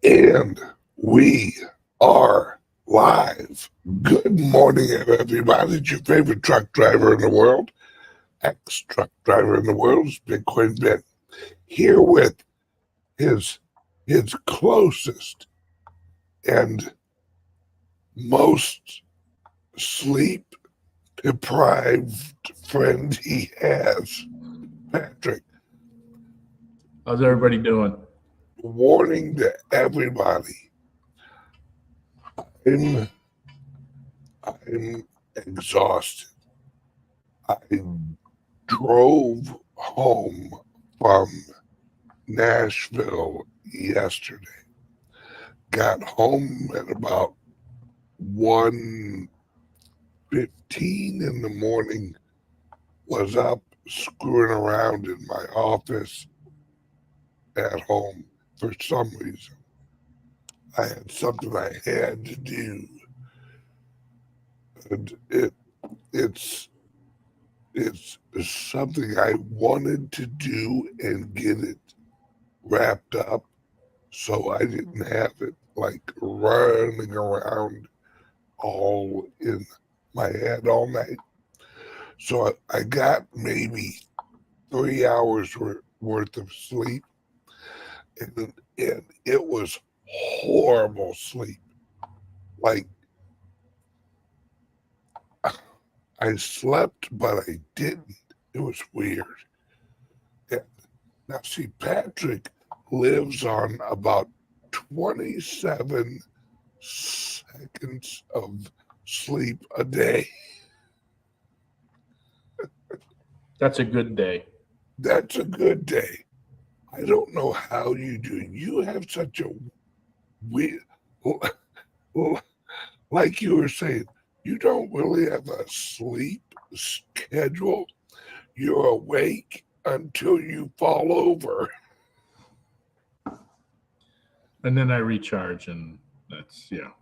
And we are live. Good morning, everybody. It's your favorite truck driver in the world, ex-truck driver in the world, is Bitcoin Ben, here with his closest and most sleep-deprived friend he has, Patrick. How's everybody doing? Warning to everybody. I'm exhausted. I drove home from Nashville yesterday. Got home at about 1:15 in the morning. Was up screwing around in my office at home for some reason. I had something I had to do. And it's something I wanted to do and get it wrapped up, so I didn't have it like running around all in my head all night. So I got maybe 3 hours worth of sleep, and it was horrible sleep. Like, I slept, but I didn't. It was weird. And now, see, Patrick lives on about 27 seconds of sleep a day. That's a good day. That's a good day. I don't know how you do. You have such a weird, like you were saying, you don't really have a sleep schedule. You're awake until you fall over. And then I recharge, and that's yeah.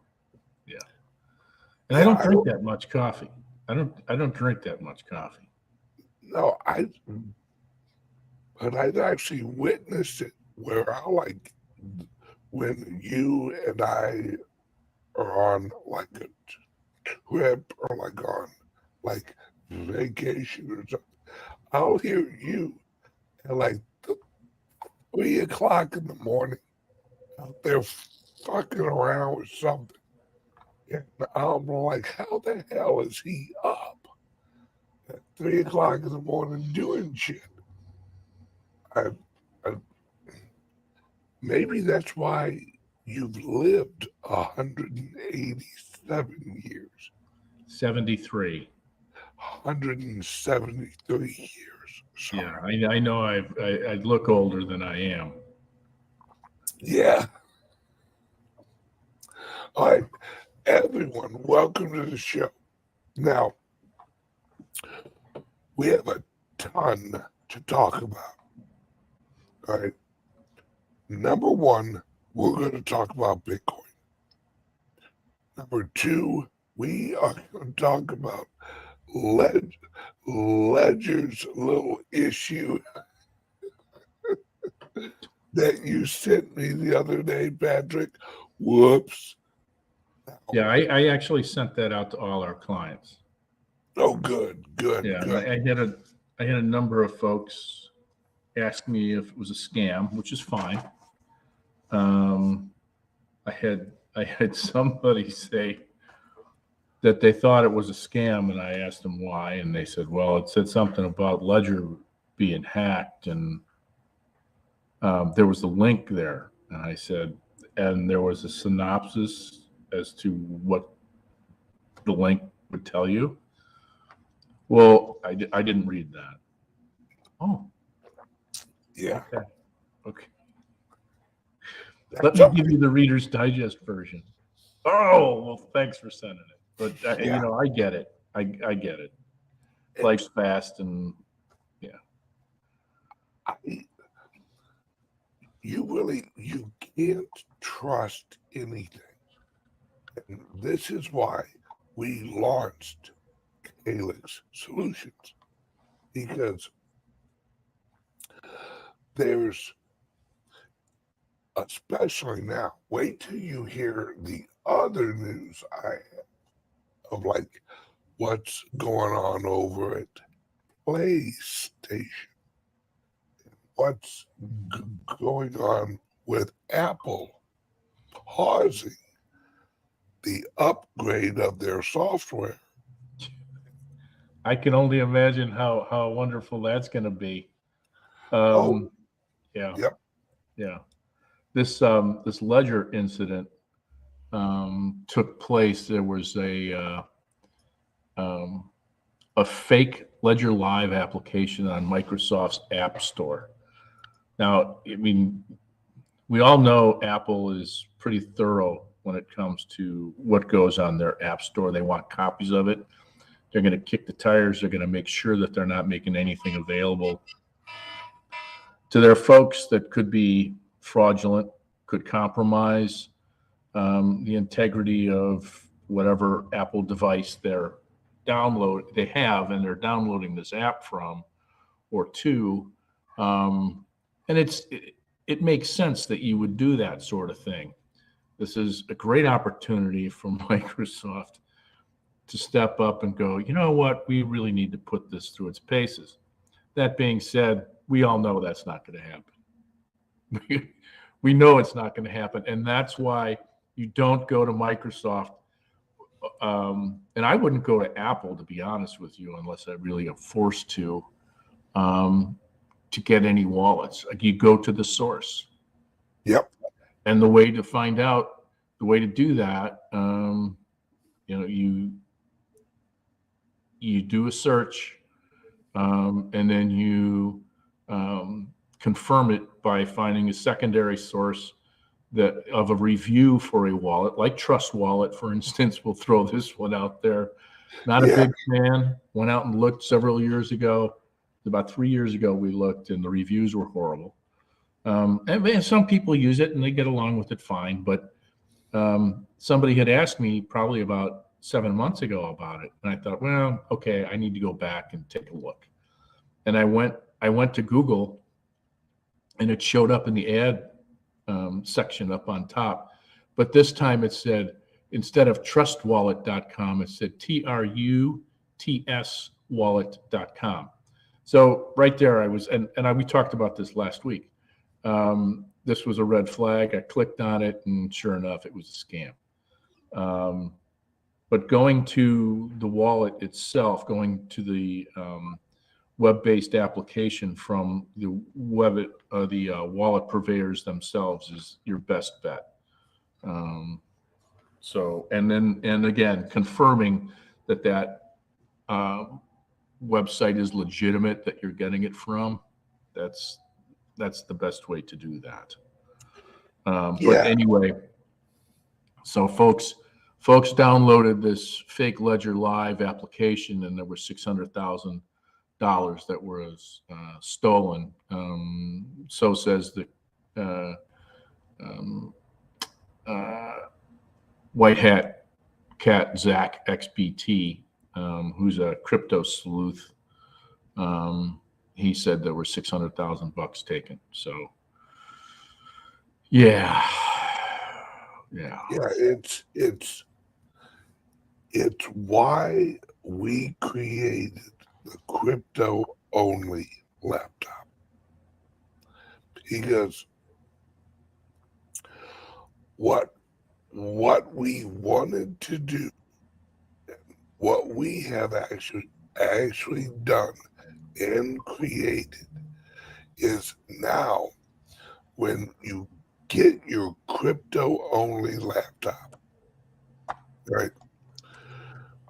And I don't drink that much coffee. I don't drink that much coffee. No, but I've actually witnessed it where I like when you and I are on like a trip or like on like vacation or something. I'll hear you at like 3 o'clock in the morning out there fucking around with something. And I'm like, how the hell is he up at 3 o'clock in the morning doing shit? I, maybe that's why you've lived 187 years. 73. 173 years. Sorry. Yeah, I know. I look older than I am. Yeah. All right, everyone, welcome to the show. Now, we have a ton to talk about. All right. Number one, we're going to talk about Bitcoin. Number two, we are going to talk about Ledger's little issue that you sent me the other day, Patrick. Whoops. Yeah, I actually sent that out to all our clients. Oh, good. Yeah, Good. I had a number of folks ask me if it was a scam, which is fine. I had somebody say that they thought it was a scam, and I asked them why, and they said, well, it said something about Ledger being hacked, and there was a link there. And I said, and there was a synopsis as to what the link would tell you. Well, I didn't read that. Oh. Yeah. Okay. Let me give you the Reader's Digest version. Oh, well, thanks for sending it. But, Yeah. I get it. I get it. Life's fast, and yeah. You can't trust anything. And this is why we launched CALIX Solutions, because there's especially now. Wait till you hear the other news I have of like what's going on over at PlayStation, what's going on with Apple pausing the upgrade of their software. I can only imagine how wonderful that's going to be. Oh, Yeah, yep, yeah. This Ledger incident took place. There was a fake Ledger Live application on Microsoft's App Store. Now, I mean, we all know Apple is pretty thorough when it comes to what goes on their App Store. They want copies of it. They're going to kick the tires. They're going to make sure that they're not making anything available to their folks that could be fraudulent, could compromise the integrity of whatever Apple device they have, and they're downloading this app from or to. And it makes sense that you would do that sort of thing. This is a great opportunity for Microsoft to step up and go, you know what, we really need to put this through its paces. That being said, we all know that's not going to happen. We know it's not going to happen. And that's why you don't go to Microsoft. And I wouldn't go to Apple, to be honest with you, unless I really am forced to get any wallets. Like, you go to the source. yep, And the way to find out, the way to do that, you do a search, and then you confirm it by finding a secondary source of a review for a wallet, like Trust Wallet, for instance. We'll throw this one out there. Not a yeah, big fan. Went out and looked several years ago. About 3 years ago, we looked, and the reviews were horrible. And some people use it and they get along with it fine. But somebody had asked me probably about 7 months ago about it, and I thought, well, okay, I need to go back and take a look. And I went to Google, and it showed up in the ad section up on top. But this time it said, instead of trustwallet.com, it said TRUTS wallet.com. So right there I was, and we talked about this last week. This was a red flag. I clicked on it, and sure enough, it was a scam. But going to the wallet itself, going to the web-based application from the wallet purveyors themselves is your best bet. And again, confirming that website is legitimate, that you're getting it from. That's the best way to do that. yeah. But anyway, so folks downloaded this fake Ledger Live application, and there were $600,000 that was stolen. So says the White Hat Cat Zach XBT, who's a crypto sleuth. He said there were $600,000 taken. So, yeah. It's why we created the crypto only laptop, because what we wanted to do, what we have actually done and created, is now when you get your crypto only laptop, right,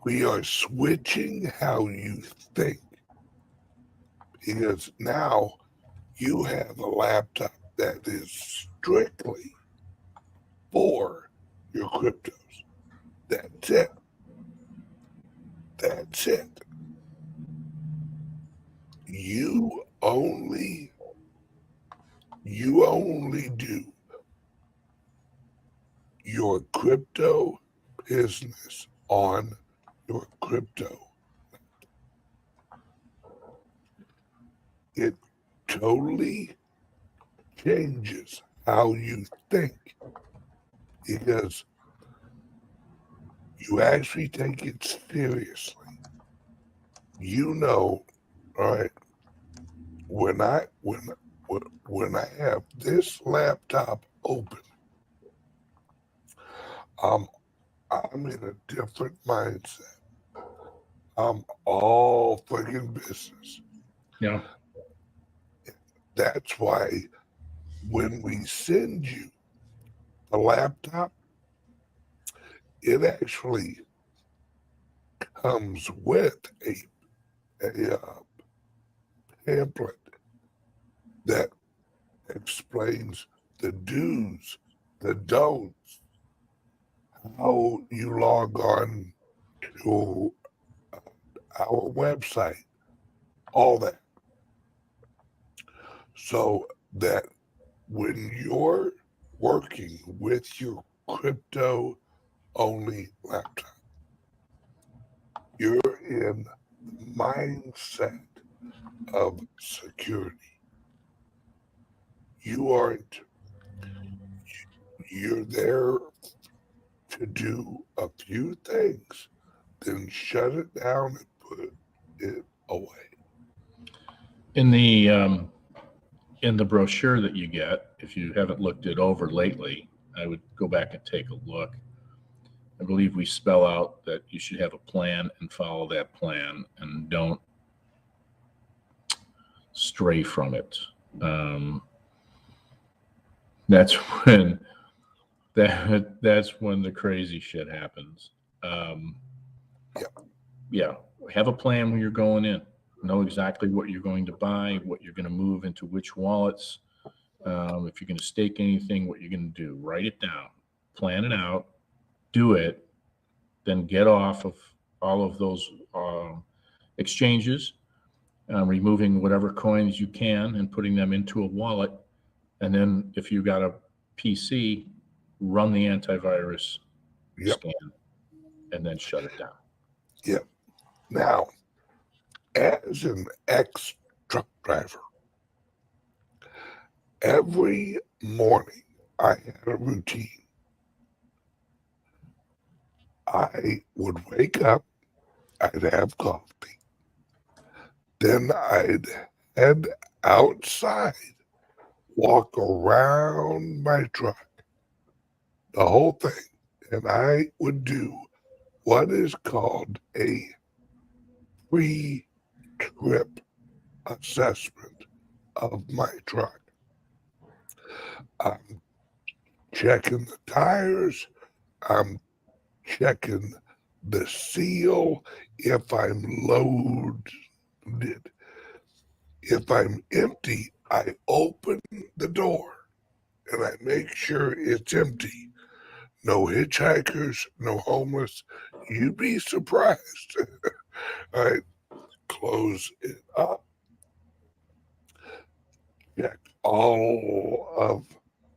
we are switching how you think, because now you have a laptop that is strictly for your cryptos. That's it. That's it. You only do your crypto business on your crypto. It totally changes how you think, because you actually take it seriously. You know, all right, when I have this laptop open, I'm in a different mindset. I'm all friggin' business. Yeah. That's why when we send you the laptop, it actually comes with a pamphlet that explains the do's, the don'ts, how you log on to our website, all that. So that when you're working with your crypto only laptop, you're in the mindset of security. You aren't, you're there to do a few things, then shut it down and put it away. In the brochure that you get, if you haven't looked it over lately, I would go back and take a look. I believe we spell out that you should have a plan and follow that plan and don't stray from it. That's when that's when the crazy shit happens. Yeah, have a plan when you're going in. Know exactly what you're going to buy, what you're going to move into which wallets. If you're going to stake anything, what you're going to do. Write it down, plan it out, do it, then get off of all of those exchanges, removing whatever coins you can and putting them into a wallet. And then if you got a PC, run the antivirus Yep. scan and then shut it down. Yep. Now, as an ex-truck driver, every morning I had a routine. I would wake up, I'd have coffee, then I'd head outside, walk around my truck, the whole thing, and I would do what is called a pre-trip assessment of my truck. I'm checking the tires, I'm checking the seal, if I'm loaded. If I'm empty, I open the door and I make sure it's empty. No hitchhikers, no homeless. You'd be surprised. I close it up, check all of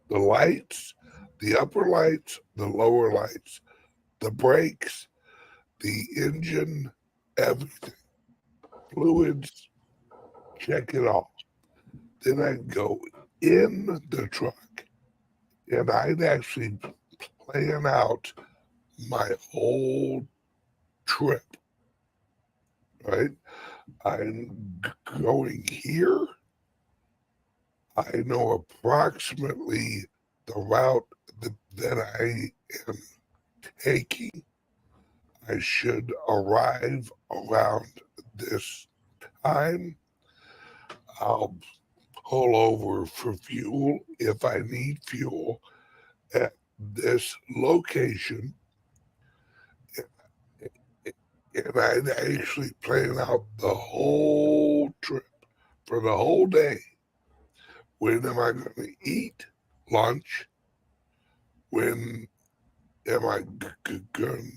the lights, the upper lights, the lower lights, the brakes, the engine, everything, fluids, check it all. Then I'd go in the truck and I'd actually plan out my whole trip, right? I'm going here. I know approximately the route that I am taking. I should arrive around this time. I'll pull over for fuel if I need fuel at this location. And I'd actually plan out the whole trip for the whole day. When am I going to eat lunch? When am I going to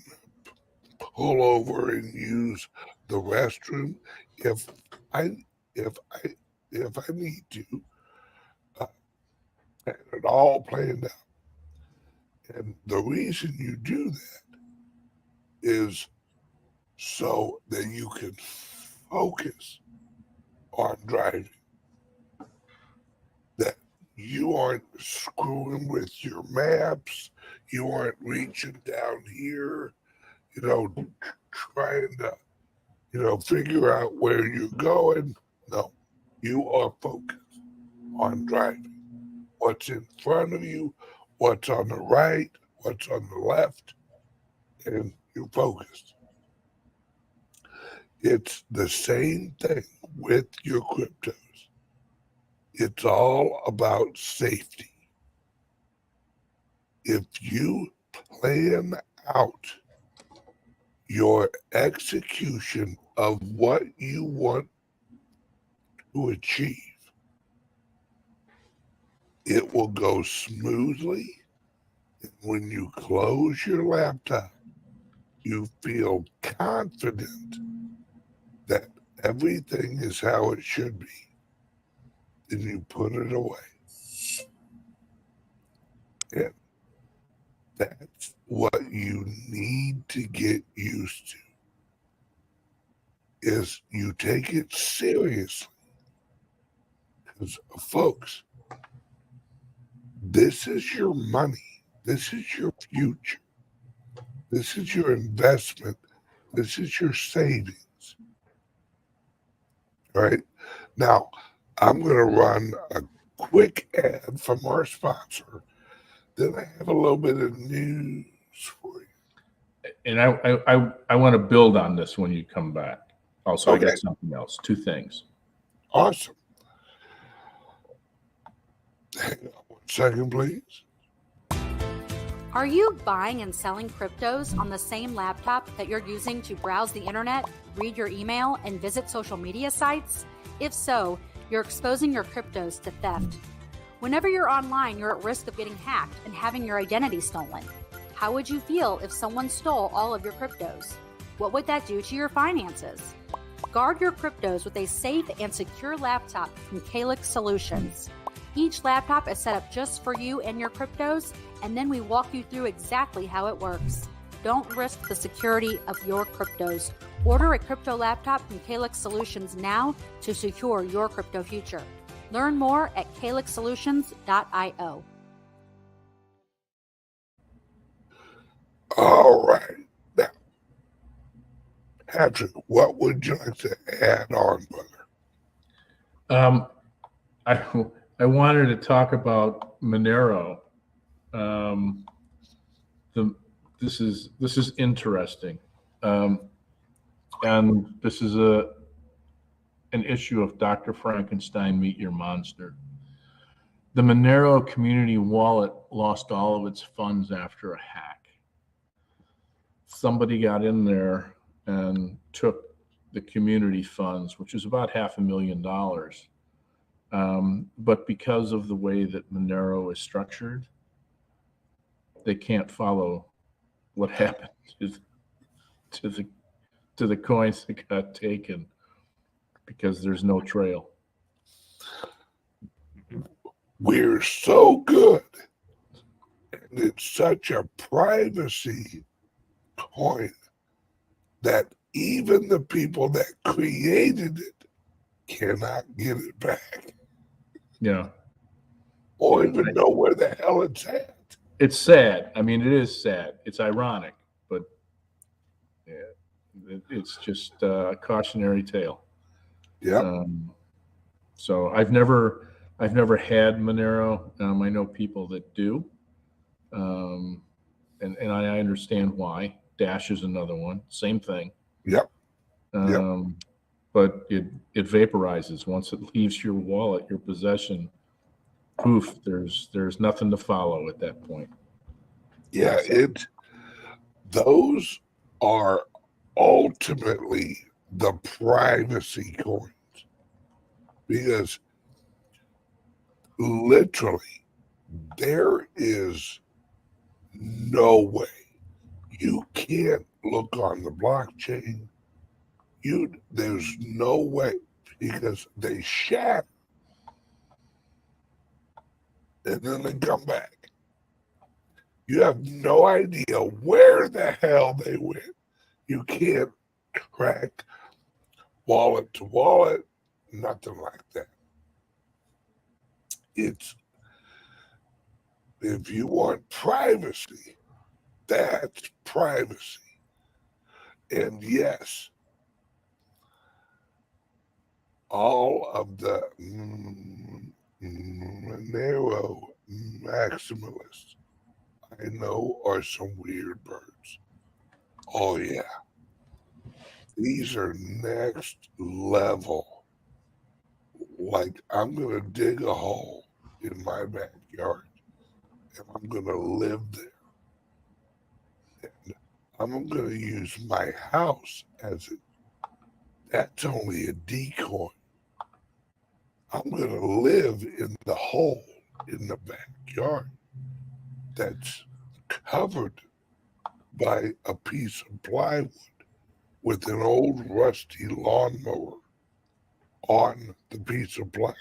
pull over and use the restroom? If I if I if I need to, and it all planned out. And the reason you do that is so that you can focus on driving. That you aren't screwing with your maps. You aren't reaching down here, trying to, figure out where you're going. No, you are focused on driving. What's in front of you, what's on the right, what's on the left, and you're focused. It's the same thing with your cryptos. It's all about safety. If you plan out your execution of what you want to achieve, it will go smoothly. And when you close your laptop, you feel confident that everything is how it should be. Then you put it away. And that's what you need to get used to, is you take it seriously. Because, folks, this is your money. This is your future. This is your investment. This is your savings. All right? Now, I'm going to run a quick ad from our sponsor. Then I have a little bit of news for you. And I want to build on this when you come back. Also, Okay. I got something else. 2 things. Awesome. Hang on 1 second, please. Are you buying and selling cryptos on the same laptop that you're using to browse the internet, read your email, and visit social media sites? If so, you're exposing your cryptos to theft. Whenever you're online, you're at risk of getting hacked and having your identity stolen. How would you feel if someone stole all of your cryptos? What would that do to your finances? Guard your cryptos with a safe and secure laptop from CALIX Solutions. Each laptop is set up just for you and your cryptos, and then we walk you through exactly how it works. Don't risk the security of your cryptos. Order a crypto laptop from CALIX Solutions now to secure your crypto future. Learn more at calixsolutions.io. All right. Now, Patrick, what would you like to add on, brother? I wanted to talk about Monero. This is interesting, and this is an issue of Dr. Frankenstein Meet Your Monster. The Monero community wallet lost all of its funds after a hack. Somebody got in there and took the community funds, which is about $500,000. But because of the way that Monero is structured, they can't follow what happened to the coins that got taken, because there's no trail. We're so good, and it's such a privacy coin that even the people that created it cannot get it back. Yeah. Or even know where the hell it's at. It's sad. I mean, it is sad. It's ironic, but yeah, it's just a cautionary tale. Yeah. So I've never had Monero. I know people that do, and I understand why. Dash is another one. Same thing. Yep. But it vaporizes once it leaves your wallet, your possession. Poof, there's nothing to follow at that point. Yeah, those are ultimately the privacy coins, because literally there is no way you can't look on the blockchain. There's no way, because they shatter and then they come back. You have no idea where the hell they went. You can't track wallet to wallet, nothing like that. It's if you want privacy, that's privacy. And yes, all of the Monero maximalists I know are some weird birds. Oh yeah, these are next level. Like, I'm gonna dig a hole in my backyard and I'm gonna live there. And I'm gonna use my house as it. That's only a decoy. I'm gonna live in the hole in the backyard that's covered by a piece of plywood with an old rusty lawnmower on the piece of plywood.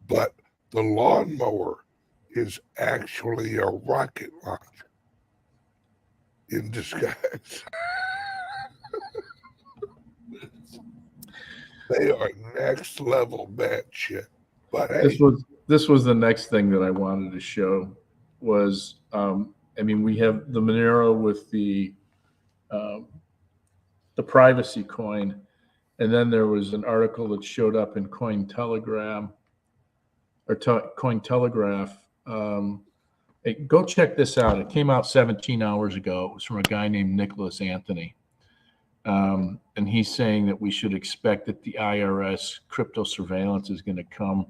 But the lawnmower is actually a rocket launcher in disguise. They are next level bad shit. But hey, This was the next thing that I wanted to show was, I mean, we have the Monero with the privacy coin, and then there was an article that showed up in Cointelegraph. Hey, go check this out. It came out 17 hours ago. It was from a guy named Nicholas Anthony. And he's saying that we should expect that the IRS crypto surveillance is going to come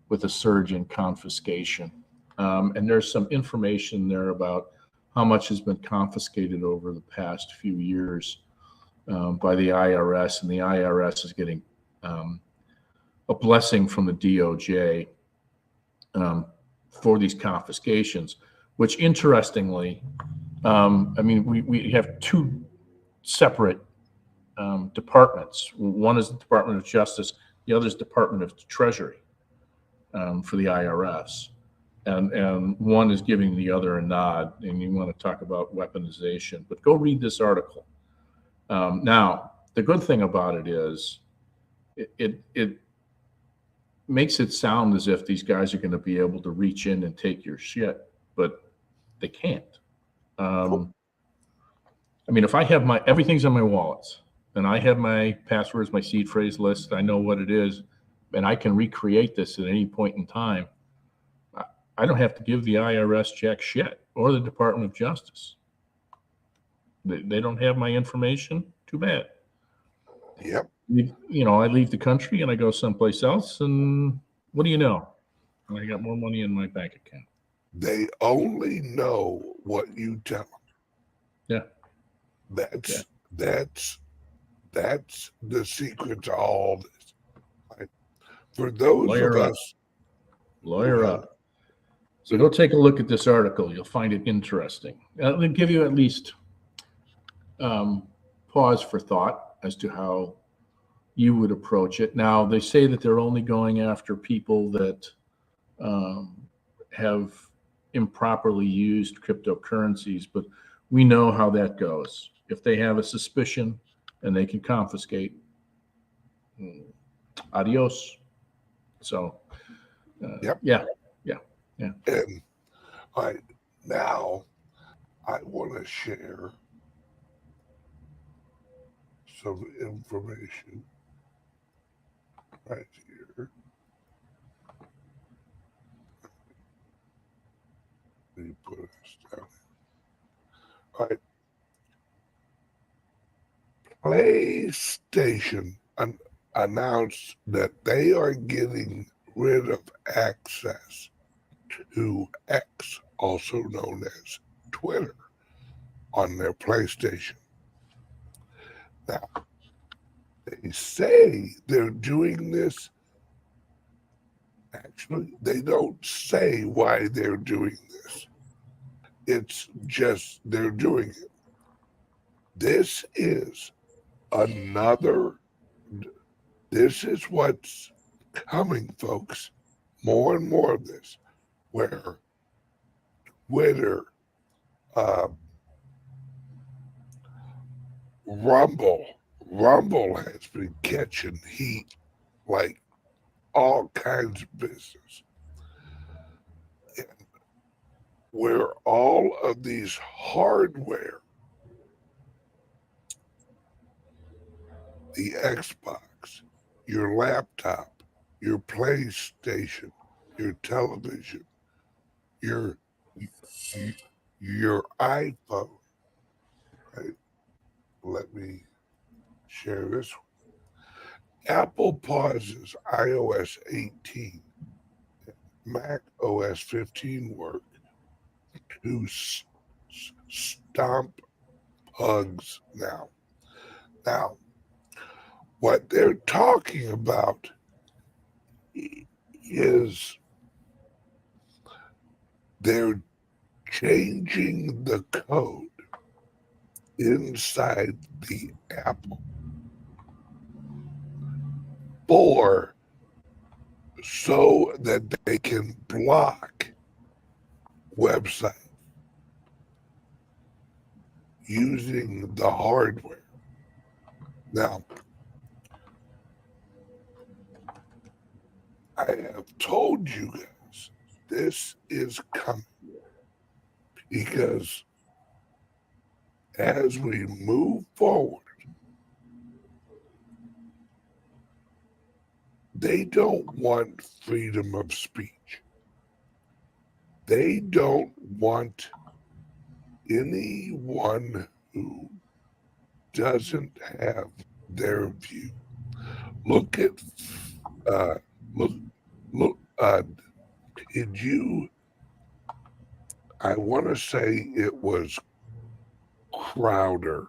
with a surge in confiscation. And there's some information there about how much has been confiscated over the past few years by the IRS. And the IRS is getting a blessing from the DOJ for these confiscations, which interestingly, I mean, we have two separate departments. One is the Department of Justice, the other is Department of Treasury for the IRS. And one is giving the other a nod, and you want to talk about weaponization. But go read this article. Now, the good thing about it is it makes it sound as if these guys are going to be able to reach in and take your shit, but they can't. I mean, if I have everything's in my wallets, and I have my passwords, my seed phrase list, I know what it is, and I can recreate this at any point in time. I don't have to give the IRS jack shit or the Department of Justice. They don't have my information. Too bad. yep. You know, I leave the country and I go someplace else, and what do you know? I got more money in my bank account. They only know what you tell them. Yeah. That's the secret to all this. Right? For those Lawyer of up. us, Lawyer up. So go take a look at this article. You'll find it interesting. It'll give you at least pause for thought as to how you would approach it. Now, they say that they're only going after people that have improperly used cryptocurrencies, but we know how that goes. If they have a suspicion and they can confiscate, adios. So, Yep. Yeah. And now I want to share some information right here. Let me put this down. All right. PlayStation announced that they are getting rid of access to X, also known as Twitter, on their PlayStation. Now, they say they're doing this. Actually, they don't say why they're doing this. It's just they're doing it. This is what's coming, folks. More and more of this, where Twitter, Rumble has been catching heat like all kinds of business. And where all of these hardware, the Xbox, your laptop, your PlayStation, your television, your iPhone, right? Let me share this one. Apple pauses iOS 18, Mac OS 15 work to stomp bugs now. Now, what they're talking about is they're changing the code inside the Apple so that they can block websites using the hardware. Now, I have told you guys this is coming because as we move forward, they don't want freedom of speech. They don't want anyone who doesn't have their view. Look at did you? I want to say it was Crowder.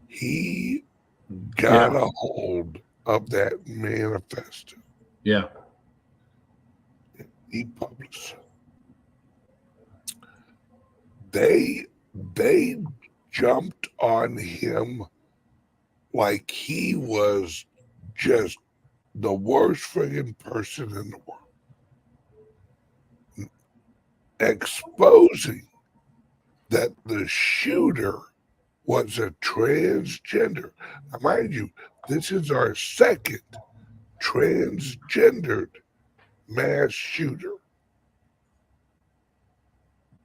He got a hold of that manifesto. Yeah. He published it. They jumped on him like he was just the worst friggin' person in the world, exposing that the shooter was a transgender. Now, mind you, this is our second transgendered mass shooter.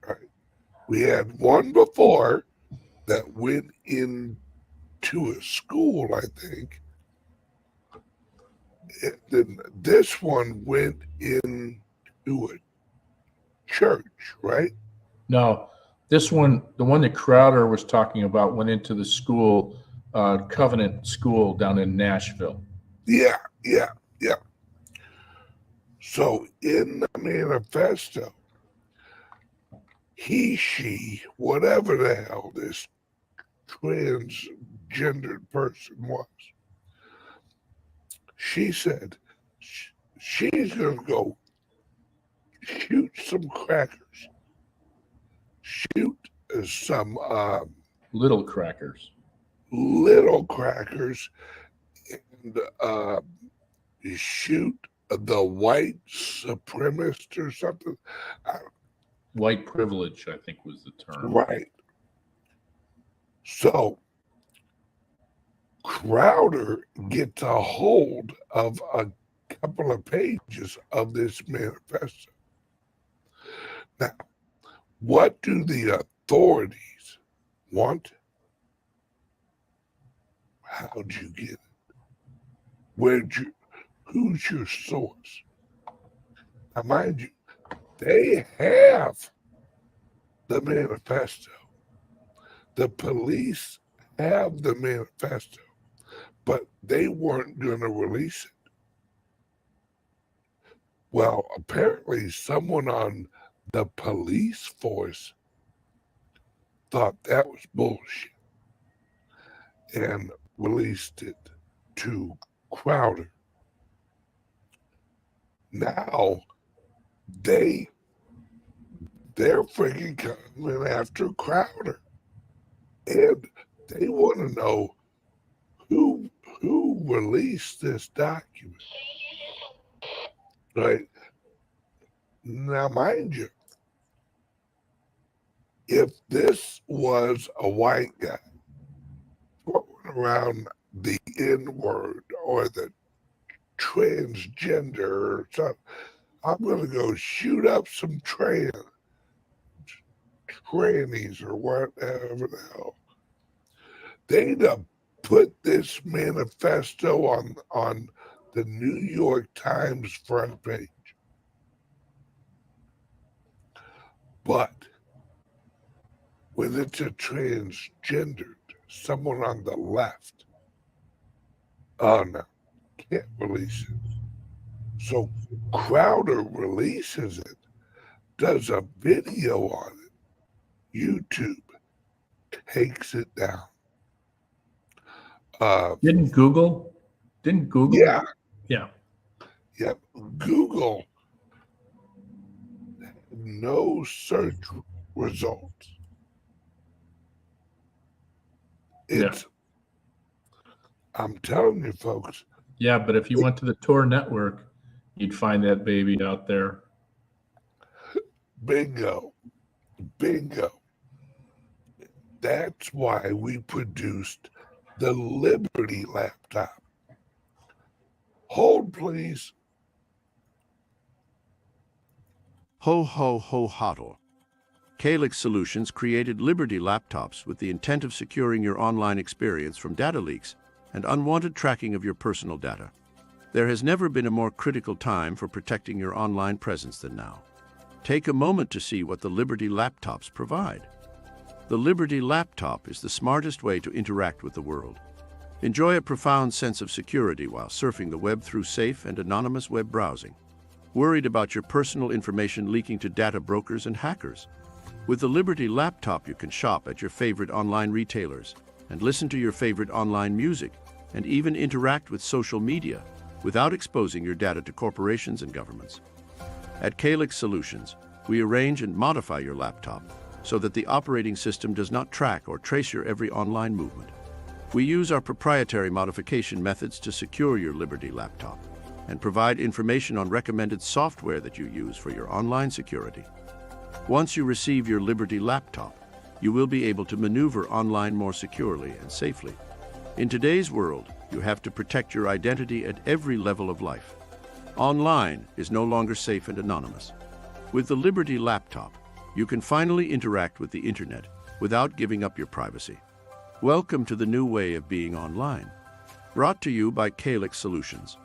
Right? We had one before that went into a school, I think. And then this one went into a church, right? No, this one, the one that Crowder was talking about, went into the school, Covenant School down in Nashville. Yeah. So in the manifesto, he, she, whatever the hell this transgendered person was, she said she's going to go shoot some crackers, shoot some little crackers, and shoot the white supremacist or something. White privilege, I think was the term. Right. So Crowder gets a hold of a couple of pages of this manifesto. Now, what do the authorities want? How'd you get it? Who's your source? Now, mind you, they have the manifesto. The police have the manifesto, but they weren't going to release it. Well, apparently someone on the police force thought that was bullshit and released it to Crowder. Now they're freaking coming after Crowder, and they want to know who released this document. Right now, mind you, if this was a white guy throwing around the N-word or the transgender or something, I'm going to go shoot up some trans. trannies or whatever the hell. They'd have put this manifesto on the New York Times front page. But when it's a transgendered, someone on the left, oh no, can't release it. So Crowder releases it, does a video on it. YouTube takes it down. Didn't Google? Yeah. Yeah. Yep. Google no search results. It's, I'm telling you, folks. Yeah, but if you went to the Tor network, you'd find that baby out there. Bingo. Bingo. That's why we produced the Liberty laptop. Hold, please. Ho, ho, ho, hodl. CALIX Solutions created Liberty laptops with the intent of securing your online experience from data leaks and unwanted tracking of your personal data. There has never been a more critical time for protecting your online presence than now. Take a moment to see what the Liberty laptops provide. The Liberty laptop is the smartest way to interact with the world. Enjoy a profound sense of security while surfing the web through safe and anonymous web browsing. Worried about your personal information leaking to data brokers and hackers? With the Liberty laptop, you can shop at your favorite online retailers and listen to your favorite online music and even interact with social media without exposing your data to corporations and governments. At CALIX Solutions, we arrange and modify your laptop so that the operating system does not track or trace your every online movement. We use our proprietary modification methods to secure your Liberty laptop and provide information on recommended software that you use for your online security. Once you receive your Liberty laptop, you will be able to maneuver online more securely and safely. In today's world, you have to protect your identity at every level of life. Online is no longer safe and anonymous. With the Liberty laptop, you can finally interact with the internet without giving up your privacy. Welcome to the new way of being online. Brought to you by CALIX Solutions.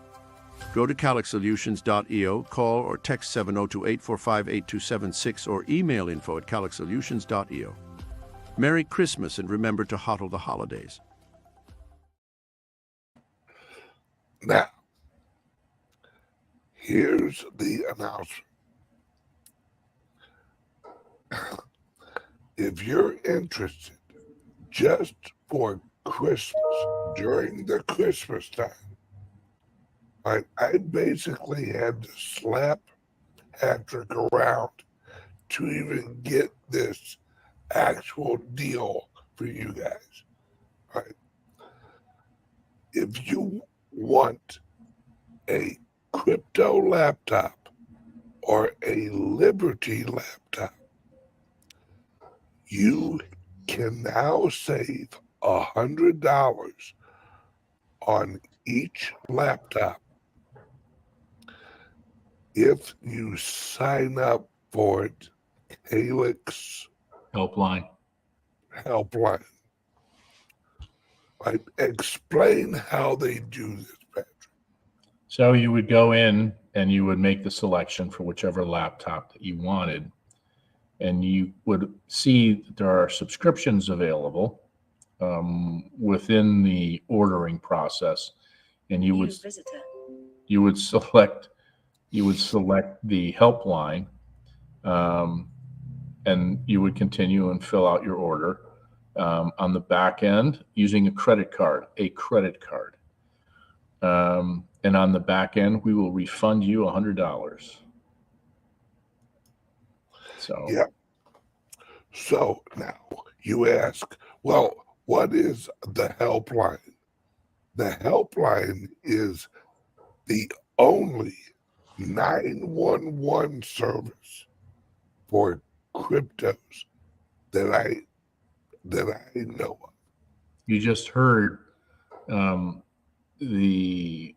Go to calixsolutions.io, call or text 702-845-8276 or email info@calixsolutions.io. Merry Christmas and remember to hodl the holidays. Now, here's the announcement. If you're interested, just for Christmas, during the Christmas time, I basically had to slap Patrick around to even get this actual deal for you guys. Right? If you want a crypto laptop or a Liberty laptop, you can now save $100 on each laptop if you sign up for it, CALIX Helpline. helpline. Right? Explain how they do this, Patrick. So you would go in and you would make the selection for whichever laptop that you wanted. And you would see that there are subscriptions available within the ordering process. And you would select the helpline, and you would continue and fill out your order on the back end using a credit card. And on the back end, we will refund you $100. So yeah. So now you ask, well, what is the helpline? The helpline is the only 911 service for cryptos that I know of. you just heard the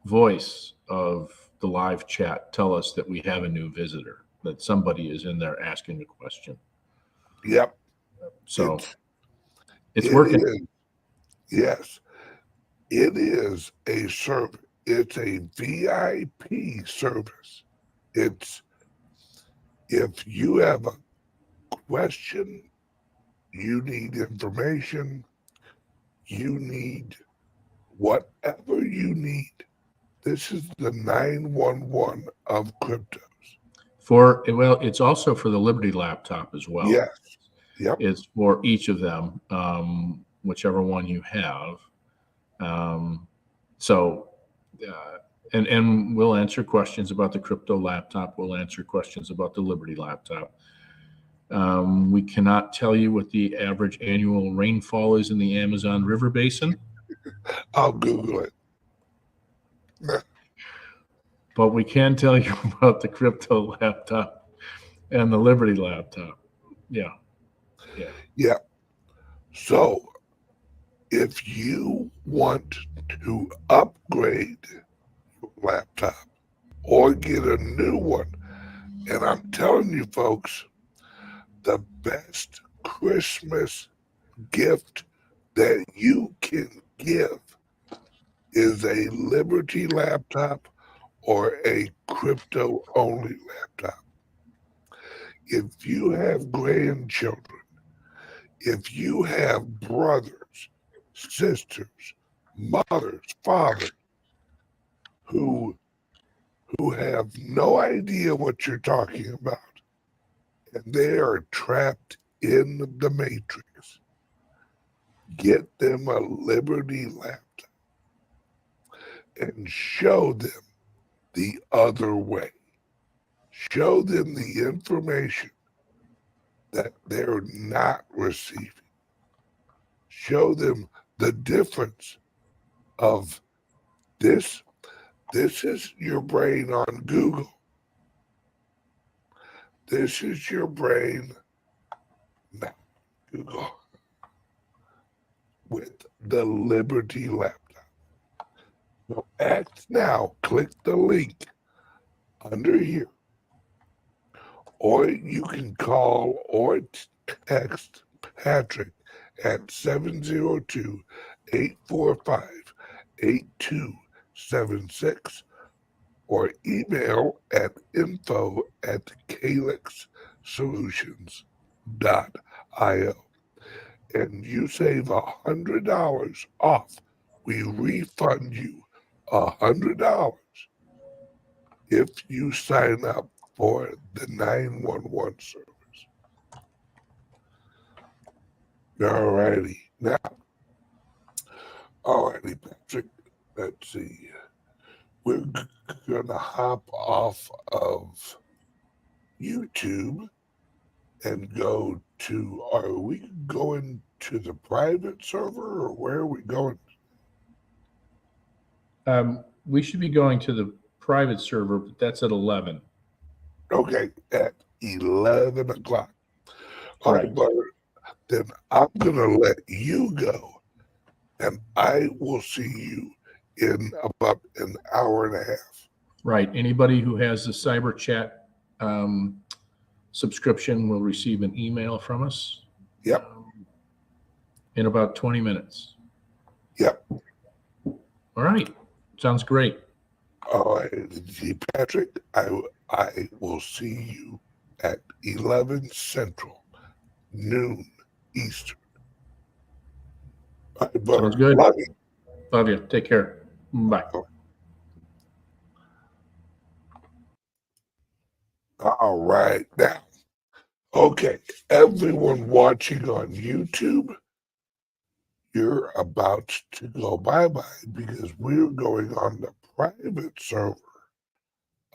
voice of the live chat tell us that we have a new visitor, that somebody is in there asking a question. Yep. So it's It working. is, yes, it is a service. It's a VIP service. It's if you have a question, you need information, you need whatever you need. This is the 911 of cryptos. Well, it's also for the Liberty laptop as well. Yes. Yep. It's for each of them, whichever one you have. And we'll answer questions about the crypto laptop. We'll answer questions about the Liberty laptop. We cannot tell you what the average annual rainfall is in the Amazon River Basin, I'll Google it. but we can tell you about the crypto laptop and the Liberty laptop. Yeah. Yeah. So if you want to upgrade your laptop or get a new one, and I'm telling you folks, the best Christmas gift that you can give is a Liberty laptop or a crypto only laptop. If you have grandchildren, if you have brothers, sisters, mothers, fathers who have no idea what you're talking about, and they are trapped in the matrix, get them a Liberty laptop and show them the other way. Show them the information that they're not receiving. Show them the difference of this. This is your brain on Google. This is your brain, not Google, with the Liberty laptop. So act now. Click the link under here. Or you can call or text Patrick at 702-845-8276 or email at info@calixsolutions.io. And you save $100 off. We refund you $100 if you sign up for the 911 service. Alrighty, Patrick. Let's see. We're gonna hop off of YouTube and go to. Are we going to the private server or where are we going? We should be going to the private server, but that's at 11. Okay, at 11 o'clock. All Correct. right, brother. Then I'm gonna let you go, and I will see you in about an hour and a half. Right. Anybody who has the Cyber Chat subscription will receive an email from us. Yep. In about 20 minutes. Yep. All right. Sounds great. All right, Patrick. I will see you at 11 Central, noon Eastern. All right, brother. Sounds good. Love you. Love you. Take care. Bye. All right, now, okay, everyone watching on YouTube, you're about to go bye-bye because we're going on the private server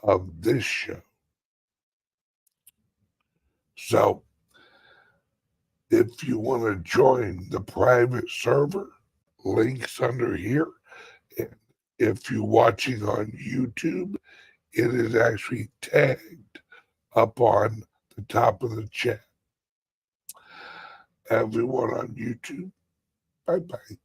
of this show. So, if you want to join the private server, links under here. And if you're watching on YouTube, it is actually tagged up on the top of the chat. Everyone on YouTube, bye-bye.